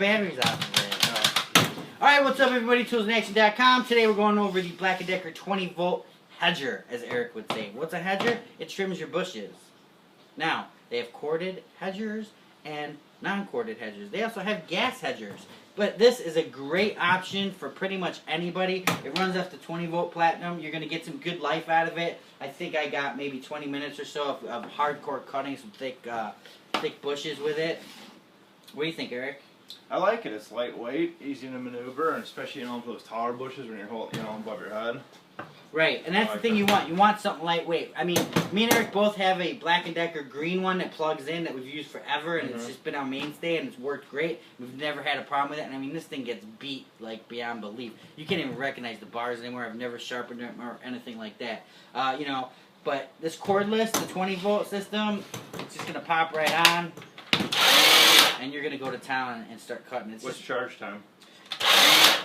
batteries off of it. Alright, what's up everybody, toolsandaction.com. Today we're going over the Black & Decker 20-volt hedger, as Eric would say. What's a hedger? It trims your bushes. Now, they have corded hedgers and non-corded hedgers. They also have gas hedgers. But this is a great option for pretty much anybody. It runs off the 20-volt platinum. You're going to get some good life out of it. I think I got maybe 20 minutes or so of hardcore cutting, some thick bushes with it. What do you think, Eric? I like it. It's lightweight, easy to maneuver, and especially for those taller bushes when you're holding, above your head. Right, and that's the thing you want. You want something lightweight. I mean, me and Eric both have a Black & Decker green one that plugs in that we've used forever, and it's just been our mainstay, and it's worked great. We've never had a problem with it, and I mean, this thing gets beat, like, beyond belief. You can't even recognize the bars anymore. I've never sharpened it or anything like that. But this cordless, the 20-volt system, it's just going to pop right on, and you're going to go to town and start cutting. What's charge time?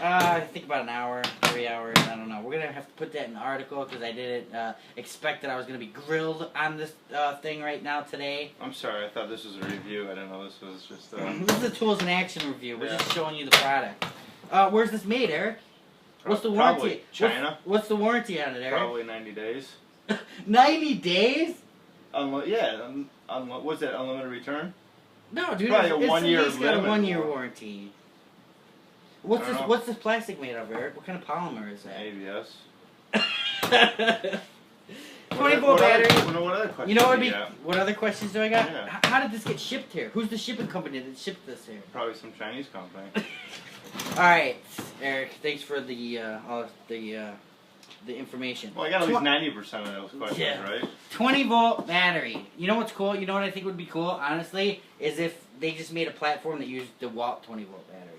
I think about an hour, 3 hours, I don't know. We're going to have to put that in the article because I didn't expect that I was going to be grilled on this thing right now today. I'm sorry, I thought this was a review. I didn't know this was just... This is a Tools in Action review. We're just showing you the product. Where's this made, Eric? What's the warranty? Probably China. What's the warranty on it, Eric? Probably 90 days. 90 days? What's that, unlimited return? No, dude. Probably a 1 year limit. It's got a 1 year warranty. warranty. What's this plastic made of, Eric? What kind of polymer is that? ABS. 20-volt battery. What other questions You know what other questions do I got? Yeah. How did this get shipped here? Who's the shipping company that shipped this here? Probably some Chinese company. All right, Eric. Thanks for the information. Well, I got at least 90% of those questions, right? 20-volt battery. You know what's cool? You know what I think would be cool, honestly, is if they just made a platform that used DeWalt 20-volt batteries.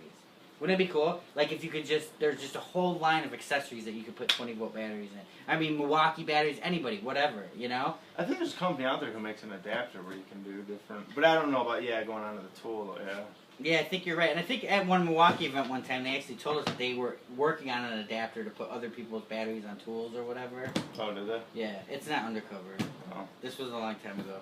Wouldn't it be cool? Like if you could there's just a whole line of accessories that you could put 20-volt batteries in. I mean, Milwaukee batteries, anybody, whatever, you know? I think there's a company out there who makes an adapter where you can do different, but I don't know about, going onto the tool, yeah. Yeah, I think you're right. And I think at one Milwaukee event one time, they actually told us that they were working on an adapter to put other people's batteries on tools or whatever. Oh, did they? Yeah, it's not undercover. Oh. This was a long time ago.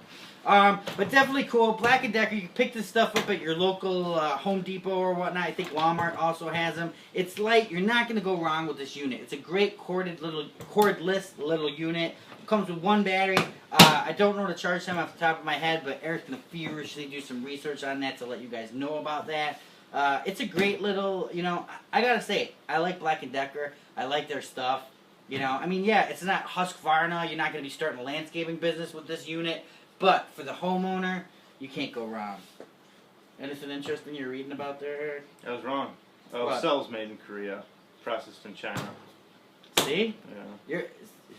But definitely cool. Black & Decker, you can pick this stuff up at your local Home Depot or whatnot. I think Walmart also has them. It's light. You're not going to go wrong with this unit. It's a great cordless little unit. Comes with one battery. I don't know the charge time off the top of my head, but Eric's going to feverishly do some research on that to let you guys know about that. It's a great little, I got to say, I like Black & Decker. I like their stuff. I mean, yeah, it's not Husqvarna. You're not going to be starting a landscaping business with this unit. But for the homeowner, you can't go wrong. Anything interesting you're reading about there, Eric? I was wrong. Cells made in Korea, processed in China. See? Yeah.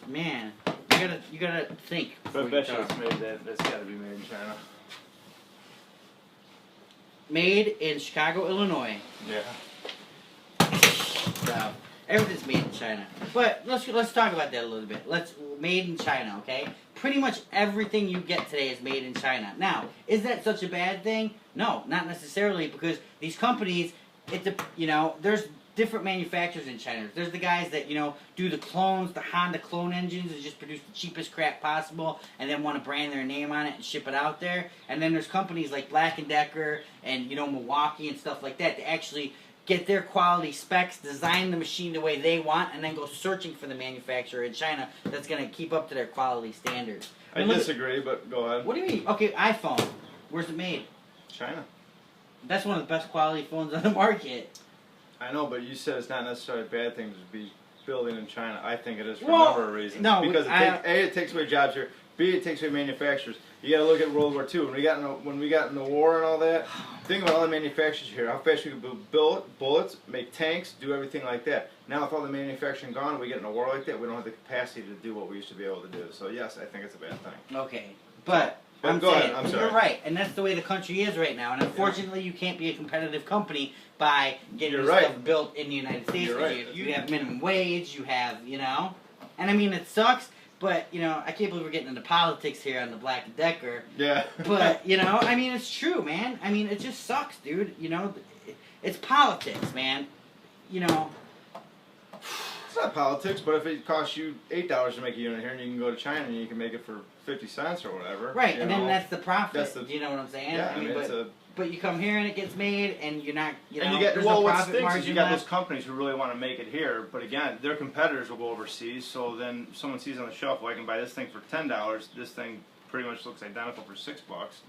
Man, you gotta think. But I bet you that's got to be made in China. Made in Chicago, Illinois. Yeah. So everything's made in China. But let's talk about that a little bit. Made in China, okay? Pretty much everything you get today is made in China. Now, is that such a bad thing? No, not necessarily, because these companies, there's different manufacturers in China. There's the guys that, do the clones, the Honda clone engines, and just produce the cheapest crap possible, and then want to brand their name on it and ship it out there. And then there's companies like Black & Decker and, Milwaukee and stuff like that that actually get their quality specs, design the machine the way they want, and then go searching for the manufacturer in China that's going to keep up to their quality standards. I disagree, but go ahead. What do you mean? Okay, iPhone. Where's it made? China. That's one of the best quality phones on the market. I know, but you said it's not necessarily a bad thing to be building in China. I think it is for a number of reasons. No, because it takes away jobs here. B, it takes away manufacturers. You got to look at World War II. When we got in the war and all that, think about all the manufacturers here. How fast you could build bullets, make tanks, do everything like that. Now with all the manufacturing gone, we get in a war like that, we don't have the capacity to do what we used to be able to do. So yes, I think it's a bad thing. Okay, but I'm go saying, ahead. I'm sorry. You're right, and that's the way the country is right now. And unfortunately, you can't be a competitive company by getting stuff built in the United States. You're right. You have minimum wage. You have, and I mean it sucks. But, I can't believe we're getting into politics here on the Black & Decker. Yeah. But, I mean, it's true, man. I mean, it just sucks, dude. It's politics, man. It's not politics, but if it costs you $8 to make a unit here and you can go to China and you can make it for 50 cents or whatever. Right, and then that's the profit. Do you know what I'm saying? Yeah, I mean, but you come here and it gets made, and you're not, and you get, there's well, no what profit stinks is margin you got left. those companies who really want to make it here, but again, their competitors will go overseas. So then someone sees on the shelf, well, I can buy this thing for $10. This thing pretty much looks identical for $6.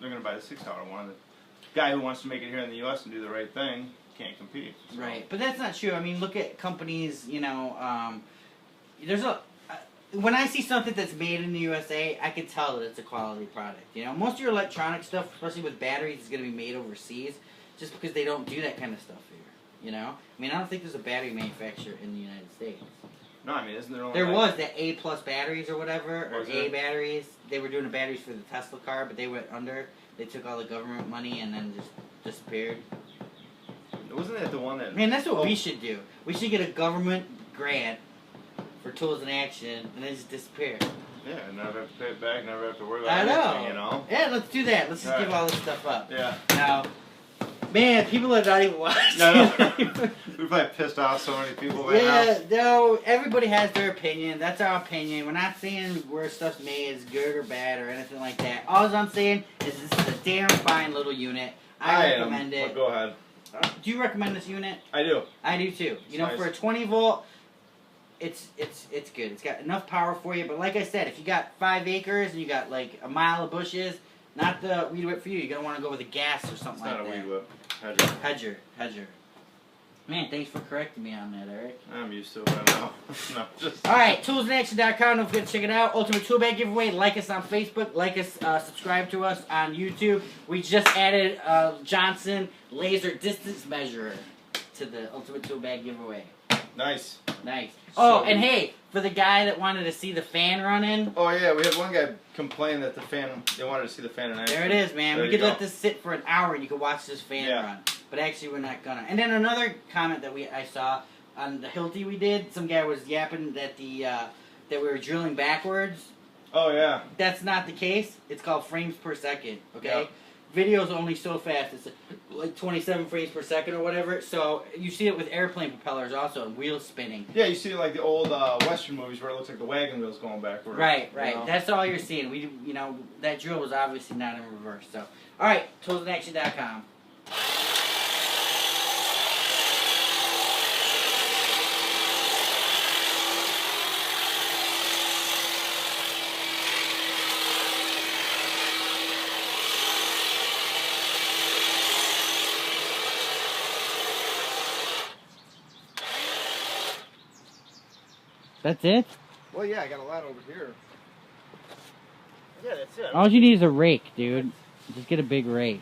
They're going to buy the $6 one. The guy who wants to make it here in the U.S. and do the right thing can't compete. So. Right, but that's not true. I mean, look at companies. There's a. When I see something that's made in the USA, I can tell that it's a quality product. Most of your electronic stuff, especially with batteries, is going to be made overseas, just because they don't do that kind of stuff here. I mean, I don't think there's a battery manufacturer in the United States. No, I mean, isn't there only There was that A+ batteries or whatever, or Was A there? batteries. They were doing the batteries for the Tesla car, but they went under. They took all the government money and then just disappeared. Wasn't that the one that? Man, that's what we should do. We should get a government grant for tools in action and then just disappear. Yeah, never have to pay it back, never have to worry I about know. anything, Yeah, let's do that. Let's just All give right. all this stuff up. Yeah. Now, man, people are not even watching. No. We probably pissed off so many people right Yeah, no, everybody has their opinion. That's our opinion. We're not saying where stuff's made is good or bad or anything like that. All I'm saying is this is a damn fine little unit. I recommend it. But go ahead. Do you recommend this unit? I do. I do too. Nice. For a 20 volt, it's good. It's got enough power for you. But like I said, if you got 5 acres and you got like a mile of bushes, not the weed whip for you. You're gonna want to go with a gas or something It's like not a that. weed whip. Hedger. Man, thanks for correcting me on that, Eric. I'm used to it by now. No, just. All right, toolsinaction.com. Don't forget to check it out. Ultimate Tool Bag Giveaway. Like us on Facebook. Like us, subscribe to us on YouTube. We just added Johnson laser distance measurer to the Ultimate Tool Bag Giveaway. Nice. Nice. Oh, So- and hey, for the guy that wanted to see the fan running, Oh yeah, we had one guy complain that the fan. They wanted to see the fan in action. there it is, man. There We you could let go. this sit for an hour and you could watch this fan Yeah. run. But actually, we're not gonna. And then another comment that I saw on the Hilti we did, some guy was yapping that that we were drilling backwards. Oh yeah. That's not the case. It's called frames per second. Okay. Yep. Video's only so fast. It's like 27 frames per second or whatever. So you see it with airplane propellers also and wheels spinning. Yeah, you see like the old Western movies where it looks like the wagon wheels going backward. Right. you know? That's all you're seeing. That drill was obviously not in reverse. So, all right, toolsinaction.com. That's it? Well, yeah, I got a lot over here. Yeah, that's it. All you need is a rake, dude. Just get a big rake.